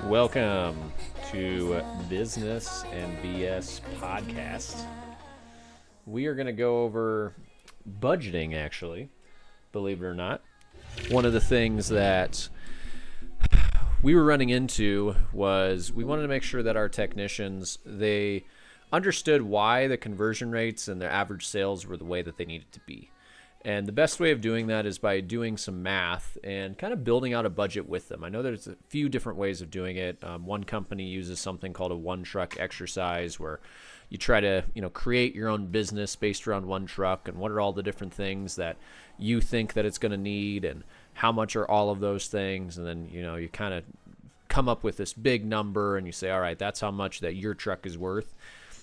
Welcome to Business and BS Podcast. We are going to go over budgeting, actually, believe it or not. One of the things that we were running into was we wanted to make sure that our technicians, they understood why the conversion rates and their average sales were the way that they needed to be. And the best way of doing that is by doing some math and kind of building out a budget with them. I know there's a few different ways of doing it. One company uses something called a one truck exercise where you try to, create your own business based around one truck and what are all the different things that you think that it's going to need and how much are all of those things. And then, you kind of come up with this big number and you say, all right, that's how much that your truck is worth.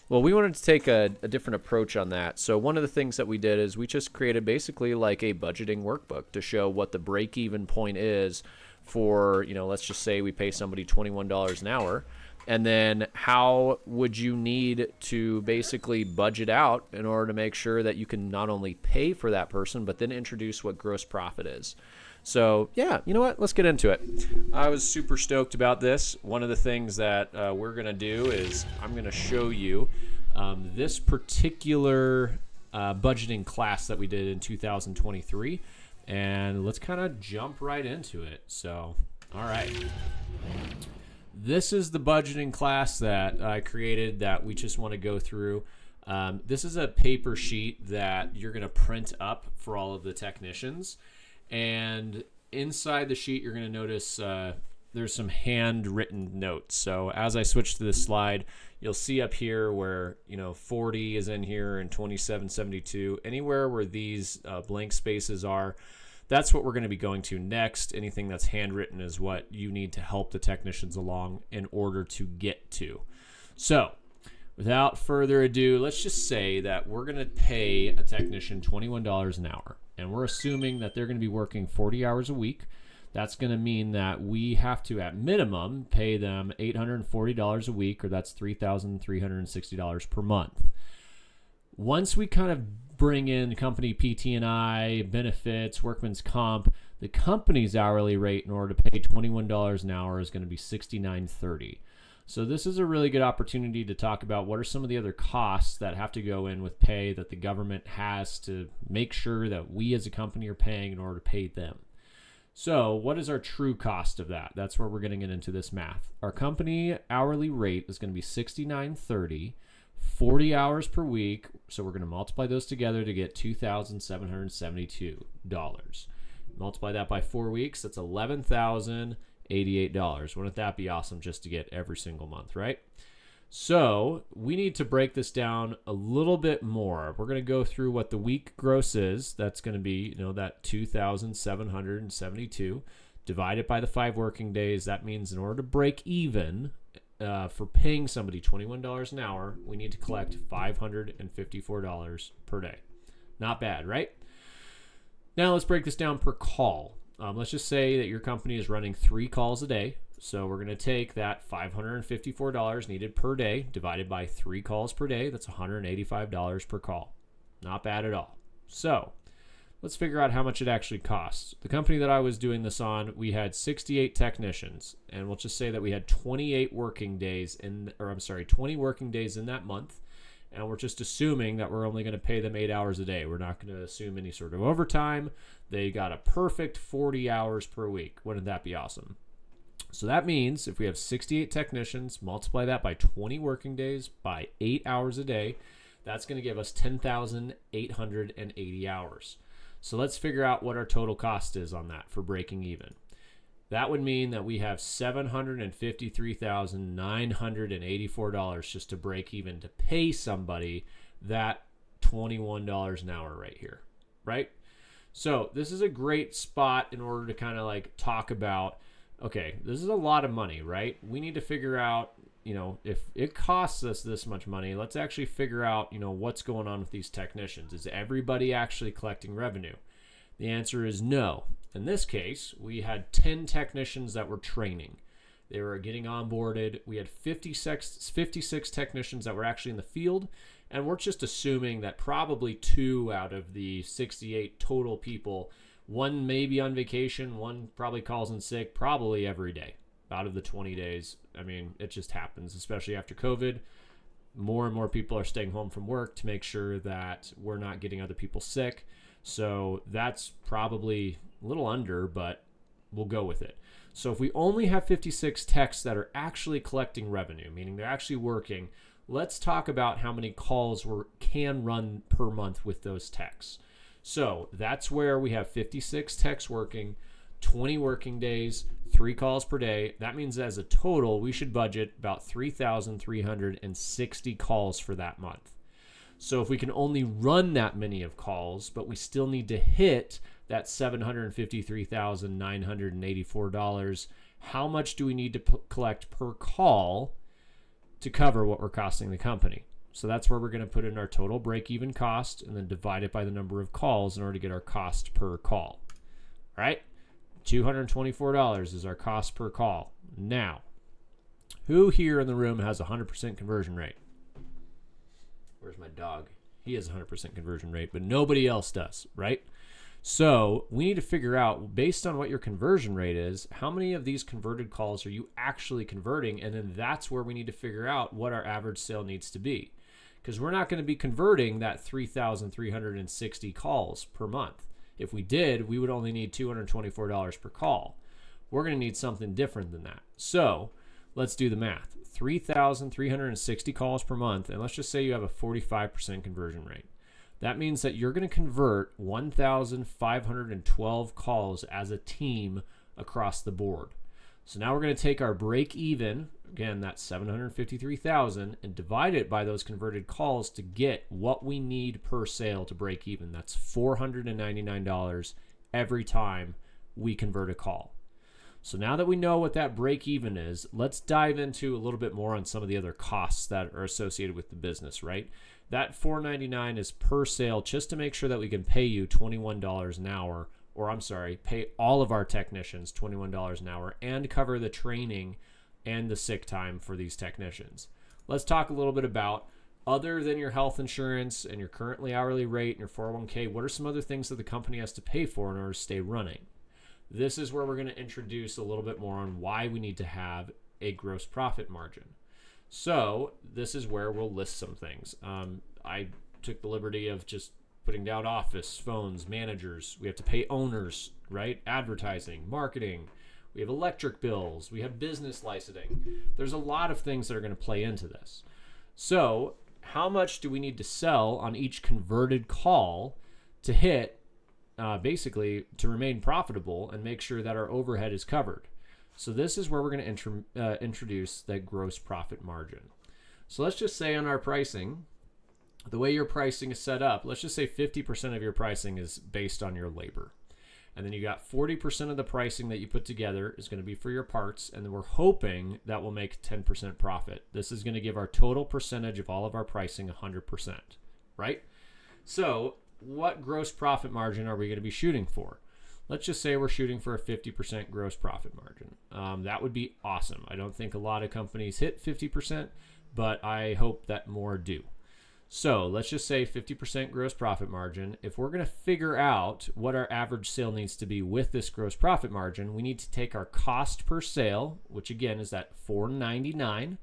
Well, we wanted to take a different approach on that. So one of the things that we did is we just created basically like a budgeting workbook to show what the break-even point is for, let's just say we pay somebody $21 an hour. And then how would you need to basically budget out in order to make sure that you can not only pay for that person, but then introduce what gross profit is. So, yeah, you know what? Let's get into it. I was super stoked about this. One of the things that we're going to do is I'm going to show you this particular budgeting class that we did in 2023. And let's kind of jump right into it. So, all right. This is the budgeting class that I created that we just want to go through. This is a paper sheet that you're going to print up for all of the technicians. And inside the sheet, you're going to notice there's some handwritten notes. So as I switch to this slide, you'll see up here where, 40 is in here and 2772. Anywhere where these blank spaces are, that's what we're going to be going to next. Anything that's handwritten is what you need to help the technicians along in order to get to. So without further ado, let's just say that we're going to pay a technician $21 an hour. And we're assuming that they're going to be working 40 hours a week. That's going to mean that we have to, at minimum, pay them $840 a week, or that's $3,360 per month. Once we kind of bring in company PT&I, benefits, workman's comp, the company's hourly rate in order to pay $21 an hour is going to be $69.30. So this is a really good opportunity to talk about what are some of the other costs that have to go in with pay that the government has to make sure that we as a company are paying in order to pay them. So what is our true cost of that? That's where we're getting into this math. Our company hourly rate is going to be $69.30, 40 hours per week. So we're going to multiply those together to get $2,772. Multiply that by 4 weeks. That's $11,088. Wouldn't that be awesome just to get every single month, right? So we need to break this down a little bit more. We're going to go through what the week gross is. That's going to be, that 2,772 divided by the 5 working days. That means in order to break even for paying somebody $21 an hour, we need to collect $554 per day. Not bad, right? Now let's break this down per call. Let's just say that your company is running 3 calls a day. So we're going to take that $554 needed per day divided by 3 calls per day. That's $185 per call. Not bad at all. So let's figure out how much it actually costs. The company that I was doing this on, we had 68 technicians. And we'll just say that we had 20 working days in that month. And we're just assuming that we're only going to pay them 8 hours a day. We're not going to assume any sort of overtime. They got a perfect 40 hours per week. Wouldn't that be awesome? So that means if we have 68 technicians, multiply that by 20 working days by 8 hours a day, that's going to give us 10,880 hours. So let's figure out what our total cost is on that for breaking even. That would mean that we have $753,984 just to break even to pay somebody that $21 an hour right here, right? So this is a great spot in order to kind of like talk about, okay, this is a lot of money, right? We need to figure out, if it costs us this much money, let's actually figure out, what's going on with these technicians. Is everybody actually collecting revenue? The answer is no. In this case, we had 10 technicians that were training. They were getting onboarded. We had 56 technicians that were actually in the field, and we're just assuming that probably 2 out of the 68 total people, one may be on vacation, one probably calls in sick, probably every day. out of the 20 days. I mean, it just happens, especially after COVID. More and more people are staying home from work to make sure that we're not getting other people sick. So that's probably a little under, but we'll go with it. So if we only have 56 techs that are actually collecting revenue, meaning they're actually working, let's talk about how many calls we can run per month with those techs. So that's where we have 56 techs working, 20 working days, 3 calls per day. That means as a total, we should budget about 3,360 calls for that month. So if we can only run that many of calls, but we still need to hit that $753,984, how much do we need to collect per call to cover what we're costing the company? So that's where we're going to put in our total break-even cost and then divide it by the number of calls in order to get our cost per call. All right? $224 is our cost per call. Now, who here in the room has a 100% conversion rate? Where's my dog? He has a 100% conversion rate, but nobody else does, right? So we need to figure out, based on what your conversion rate is, how many of these converted calls are you actually converting? And then that's where we need to figure out what our average sale needs to be. Because we're not going to be converting that 3,360 calls per month. If we did, we would only need $224 per call. We're going to need something different than that. So let's do the math. 3,360 calls per month, and let's just say you have a 45% conversion rate. That means that you're going to convert 1,512 calls as a team across the board. So now we're going to take our break even, again, that's 753,000, and divide it by those converted calls to get what we need per sale to break even. That's $499 every time we convert a call. So now that we know what that break even is, let's dive into a little bit more on some of the other costs that are associated with the business, right? That $499 is per sale just to make sure that we can pay you $21 an hour, or I'm sorry, pay all of our technicians $21 an hour and cover the training and the sick time for these technicians. Let's talk a little bit about, other than your health insurance and your currently hourly rate and your 401k, what are some other things that the company has to pay for in order to stay running? This is where we're going to introduce a little bit more on why we need to have a gross profit margin. So this is where we'll list some things. I took the liberty of just putting down office, phones, managers. We have to pay owners, right? Advertising, marketing. We have electric bills. We have business licensing. There's a lot of things that are going to play into this. So how much do we need to sell on each converted call to hit, basically, to remain profitable and make sure that our overhead is covered? So this is where we're going to introduce that gross profit margin. So let's just say on our pricing, the way your pricing is set up, let's just say 50% of your pricing is based on your labor. And then you got 40% of the pricing that you put together is going to be for your parts. And then we're hoping that we'll make 10% profit. This is going to give our total percentage of all of our pricing 100%, right? So what gross profit margin are we going to be shooting for? Let's just say we're shooting for a 50% gross profit margin. That would be awesome. I don't think a lot of companies hit 50%, but I hope that more do. So let's just say 50% gross profit margin. If we're going to figure out what our average sale needs to be with this gross profit margin, we need to take our cost per sale, which again is that $499.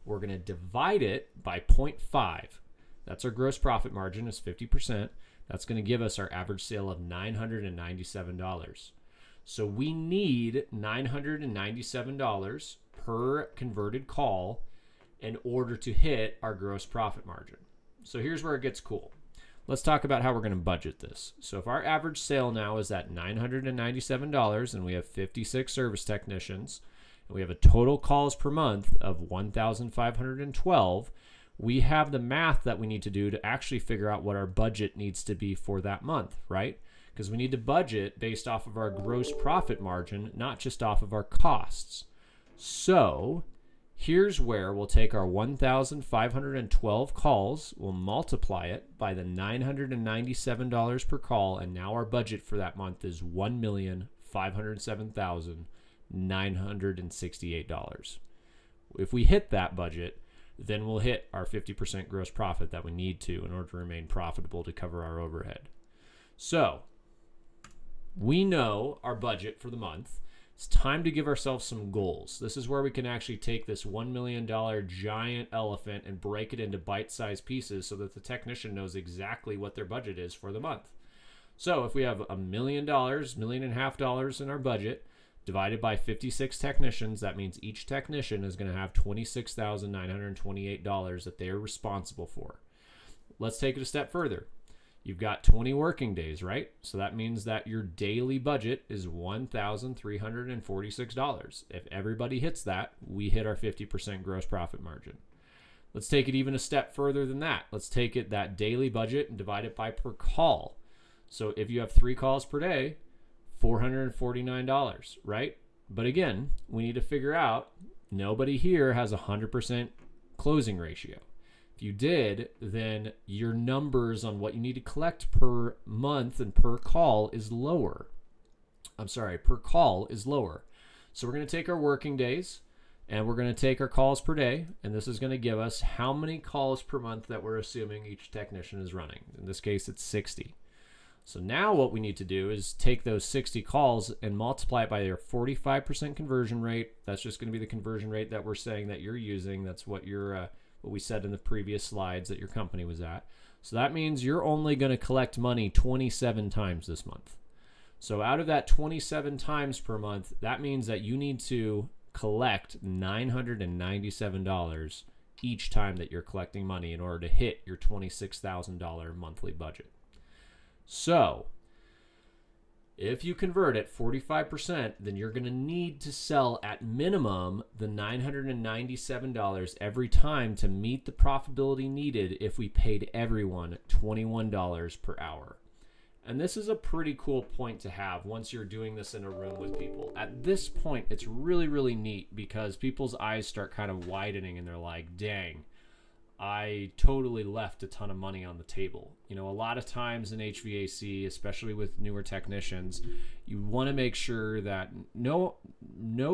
We're going to divide it by 0.5. That's our gross profit margin is 50%. That's going to give us our average sale of $997. So we need $997 per converted call in order to hit our gross profit margin. So here's where it gets cool. Let's talk about how we're going to budget this. So if our average sale now is at $997 and we have 56 service technicians and we have a total calls per month of 1,512, we have the math that we need to do to actually figure out what our budget needs to be for that month, right? Because we need to budget based off of our gross profit margin, not just off of our costs. So here's where we'll take our 1,512 calls, we'll multiply it by the $997 per call, and now our budget for that month is $1,507,968. If we hit that budget, then we'll hit our 50% gross profit that we need to in order to remain profitable to cover our overhead. So we know our budget for the month. It's time to give ourselves some goals. This is where we can actually take this $1 million giant elephant and break it into bite-sized pieces so that the technician knows exactly what their budget is for the month. So if we have $1 million, $1.5 million in our budget, divided by 56 technicians, that means each technician is going to have $26,928 that they are responsible for. Let's take it a step further. You've got 20 working days, right? So that means that your daily budget is $1,346. If everybody hits that, we hit our 50% gross profit margin. Let's take it even a step further than that. Let's take it that daily budget and divide it by per call. So if you have 3 calls per day, $449, right? But again, we need to figure out nobody here has a 100% closing ratio. If you did, then your numbers on what you need to collect per month and per call is lower. Per call is lower. So we're going to take our working days and we're going to take our calls per day, and this is going to give us how many calls per month that we're assuming each technician is running. In this case, it's 60. So now what we need to do is take those 60 calls and multiply it by their 45% conversion rate. That's just going to be the conversion rate that we're saying that you're using. That's what what we said in the previous slides that your company was at. So that means you're only going to collect money 27 times this month. So out of that 27 times per month, that means that you need to collect $997 each time that you're collecting money in order to hit your $26,000 monthly budget. So if you convert at 45%, then you're going to need to sell at minimum the $997 every time to meet the profitability needed if we paid everyone $21 per hour. And this is a pretty cool point to have once you're doing this in a room with people. At this point, it's really, really neat because people's eyes start kind of widening and they're like, dang, I totally left a ton of money on the table. You know, a lot of times in HVAC, especially with newer technicians, you want to make sure that no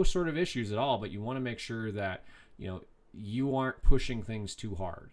sort of issues at all, but you want to make sure that, you know, you aren't pushing things too hard.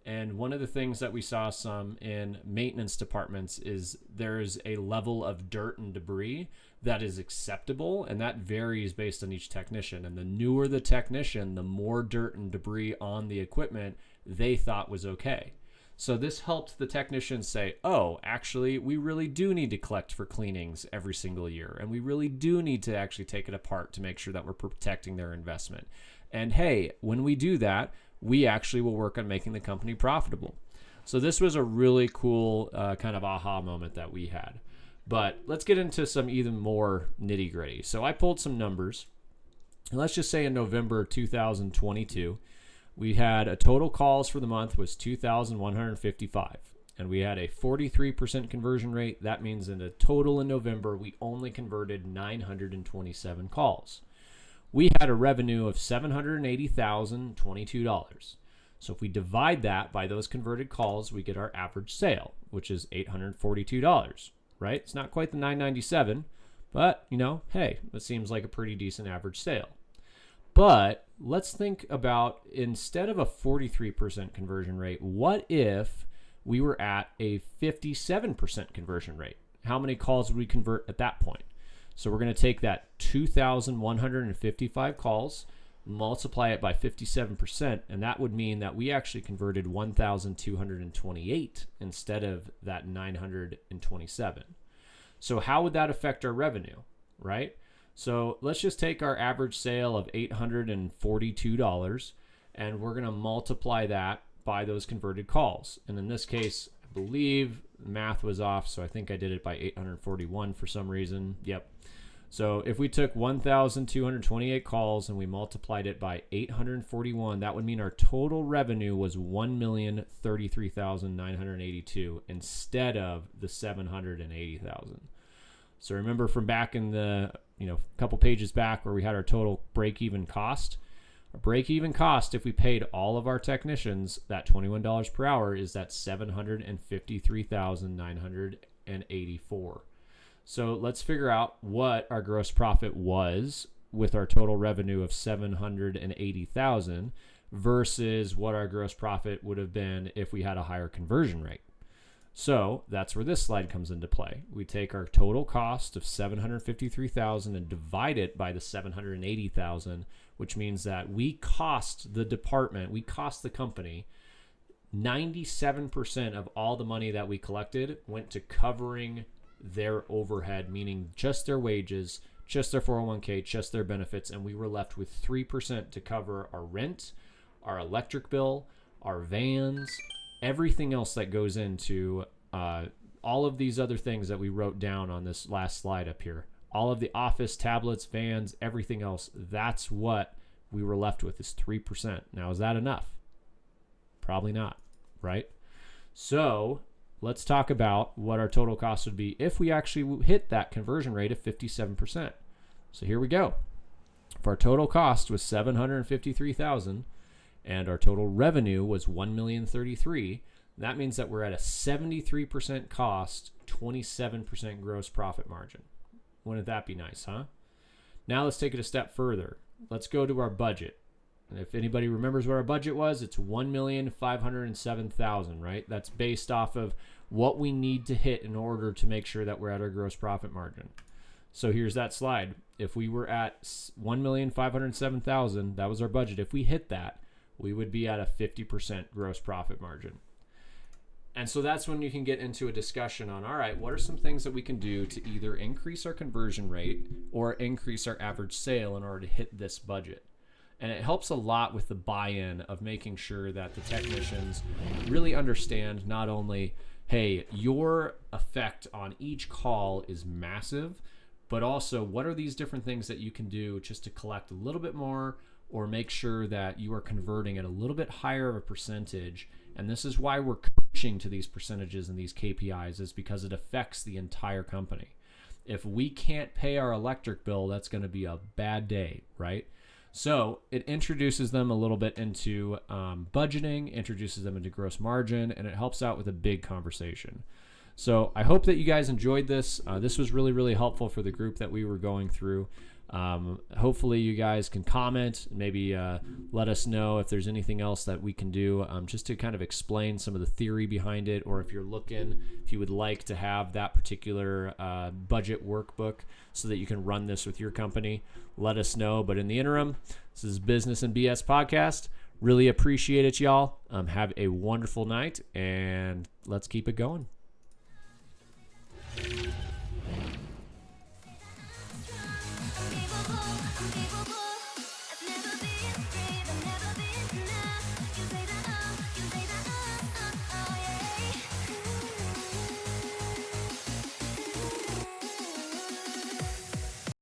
And one of the things that we saw some in maintenance departments is there's a level of dirt and debris that is acceptable, and that varies based on each technician. And the newer the technician, the more dirt and debris on the equipment they thought was okay. So this helped the technicians say, oh, actually, we really do need to collect for cleanings every single year, and we really do need to actually take it apart to make sure that we're protecting their investment. And hey, when we do that, we actually will work on making the company profitable. So this was a really cool kind of aha moment that we had. But let's get into some even more nitty gritty. So I pulled some numbers. And let's just say in November 2022, we had a total calls for the month was 2,155. And we had a 43% conversion rate. That means in the total in November, we only converted 927 calls. We had a revenue of $780,022. So if we divide that by those converted calls, we get our average sale, which is $842, right? It's not quite the $997, but, you know, hey, it seems like a pretty decent average sale. But let's think about, instead of a 43% conversion rate, what if we were at a 57% conversion rate? How many calls would we convert at that point? So we're going to take that 2,155 calls, multiply it by 57%, and that would mean that we actually converted 1,228 instead of that 927. So how would that affect our revenue, right? So let's just take our average sale of $842, and we're going to multiply that by those converted calls. And in this case, I believe math was off, so I think I did it by 841 for some reason. Yep. So if we took 1,228 calls and we multiplied it by 841, that would mean our total revenue was $1,033,982 instead of the $780,000. So remember from back in the couple pages back where we had our total break-even cost. Our break-even cost, if we paid all of our technicians that $21 per hour, is that $753,984. So let's figure out what our gross profit was with our total revenue of $780,000 versus what our gross profit would have been if we had a higher conversion rate. So that's where this slide comes into play. We take our total cost of $753,000 and divide it by the $780,000, which means that we cost the department, we cost the company 97% of all the money that we collected went to covering their overhead, meaning just their wages, just their 401k, just their benefits, and we were left with 3% to cover our rent, our electric bill, our vans, everything else that goes into all of these other things that we wrote down on this last slide up here. All of the office, tablets, vans, everything else, that's what we were left with, is 3%. Now, is that enough? Probably not, right? So let's talk about what our total cost would be if we actually hit that conversion rate of 57%. So here we go. If our total cost was $753,000 and our total revenue was $1,033,000, that means that we're at a 73% cost, 27% gross profit margin. Wouldn't that be nice, huh? Now let's take it a step further. Let's go to our budget. And if anybody remembers what our budget was, it's $1,507,000, right? That's based off of what we need to hit in order to make sure that we're at our gross profit margin. So here's that slide. If we were at $1,507,000, that was our budget. If we hit that, we would be at a 50% gross profit margin. And so that's when you can get into a discussion on, all right, what are some things that we can do to either increase our conversion rate or increase our average sale in order to hit this budget? And it helps a lot with the buy-in of making sure that the technicians really understand not only, hey, your effect on each call is massive, but also what are these different things that you can do just to collect a little bit more or make sure that you are converting at a little bit higher of a percentage. And this is why we're coaching to these percentages and these KPIs, is because it affects the entire company. If we can't pay our electric bill, that's going to be a bad day, right? So it introduces them a little bit into budgeting, introduces them into gross margin, and it helps out with a big conversation. So I hope that you guys enjoyed this. This was really, really helpful for the group that we were going through. Hopefully you guys can comment, maybe let us know if there's anything else that we can do just to kind of explain some of the theory behind it, or if you would like to have that particular budget workbook so that you can run this with your company, let us know. But in the interim, this is Business and BS Podcast. Really appreciate it, y'all. Have a wonderful night, and let's keep it going.